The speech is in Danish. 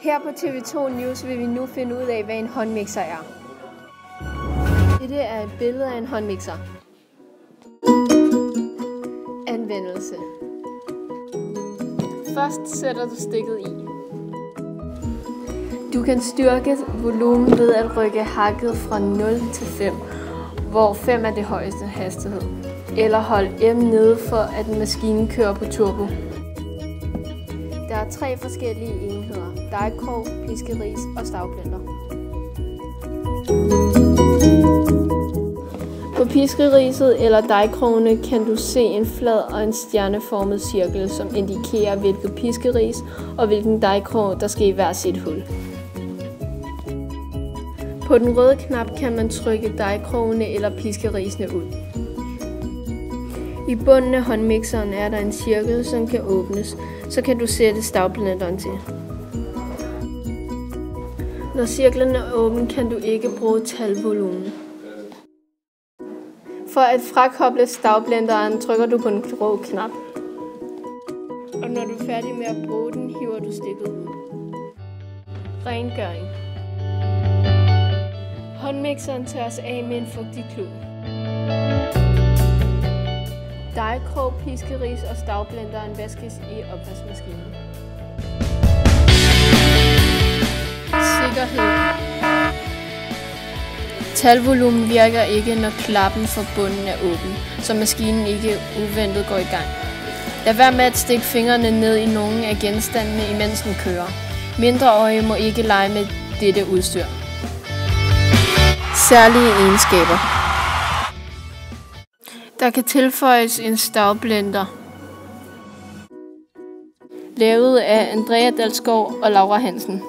Her på TV2 News vil vi nu finde ud af, hvad en håndmixer er. Dette er et billede af en håndmixer. Anvendelse. Først sætter du stikket i. Du kan styrke volumen ved at rykke hakket fra 0 til 5, hvor 5 er det højeste hastighed. Eller hold M nede for, at maskinen kører på turbo. Der er 3 forskellige enheder: degkrog, piskeris og stavblender. På piskeriset eller degkrogene kan du se en flad og en stjerneformet cirkel, som indikerer hvilket piskeris og hvilken degkrog, der skal i hver sit hul. På den røde knap kan man trykke degkrogene eller piskerisene ud. I bunden af håndmixeren er der en cirkel, som kan åbnes, så kan du sætte stavblenderen til. Når cirklen er åben, kan du ikke bruge talvolumen. For at frakoble stavblenderen, trykker du på den grå knap. Og når du er færdig med at bruge den, hiver du stikket ud. Rengøring. Håndmixeren tørres af med en fugtig klud. Degkrog, piskeris og stavblenderen vaskes i opvaskemaskinen. Sikkerhed. Talvolumen virker ikke, når klappen for bunden er åben, så maskinen ikke uventet går i gang. Lad være med at stikke fingrene ned i nogle af genstandene, imens den kører. Mindreårige må ikke lege med dette udstyr. Særlige egenskaber. Der kan tilføjes en stavblender, lavet af Andrea Dalsgaard og Laura Hansen.